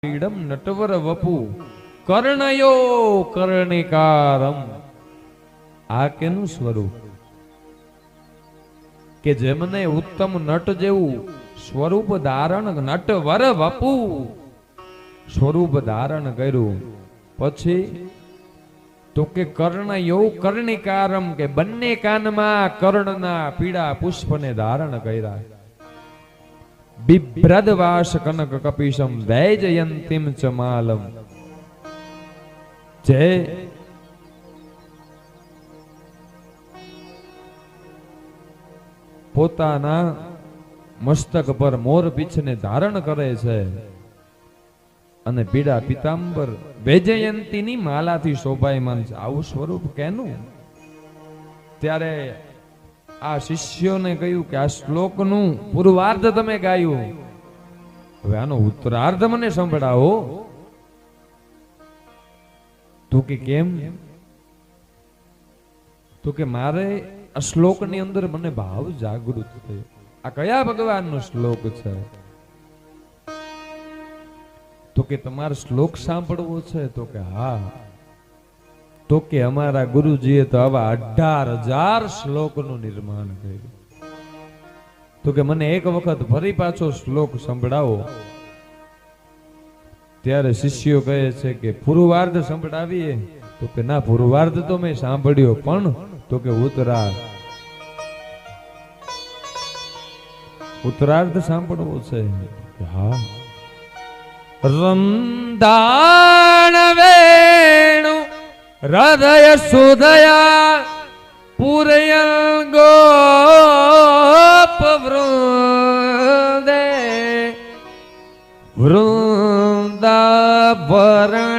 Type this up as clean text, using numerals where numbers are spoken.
ઈડમ નટવર વપુ કર્ણયો કર્ણિકારમ. આ કેનું સ્વરૂપ કે જેમને ઉત્તમ નટ જેવું સ્વરૂપ ધારણ નટવર વપુ સ્વરૂપ ધારણ કર્યું પછી તો કે કર્ણયો કર્ણિકારમ કે બંને કાનમાં કર્ણના પીળા પુષ્પને ધારણ કર્યા. બિભ્રદવાસ કનક કપિશમ વૈજયંતીમ ચમાલમ. જે પોતાના મસ્તક પર મોર પીછને ધારણ કરે છે અને પીળા પિતાંબર વૈજયંતીની માલાથી શોભાયમાન છે. આવું સ્વરૂપ કેનું? ત્યારે આ શિષ્યોને કહ્યું કે આ શ્લોકનું પૂર્વાર્ધ તમે ગાયું, હવે આનો ઉત્તરાર્ધ મને સંભળાવો. તો કે કેમ? તો કે મારે આ શ્લોકની અંદર મને ભાવ જાગૃત થયો. આ કયા ભગવાનનો શ્લોક છે? તો કે તમારે શ્લોક સાંભળવો છે? તો કે હા. તો કે અમારા ગુરુજીએ તો આવા 18,000 શ્લોકનું નિર્માણ કર્યું. તો કે મને એક વખત ફરી પાછો શ્લોક સંભળાવો. ત્યારે શિષ્યો કહે છે કે પૂર્વાર્ધ સંભળાવીએ? તો કે ના, પૂર્વાર્ધ તો મેં સાંભળ્યો પણ તો કે ઉત્તરાર્ધ સાંભળવો છે. હા. રંદાણ વેણુ હૃદય સુધયા પૂરયન ગોપ વૃંદે વૃંદાવરણ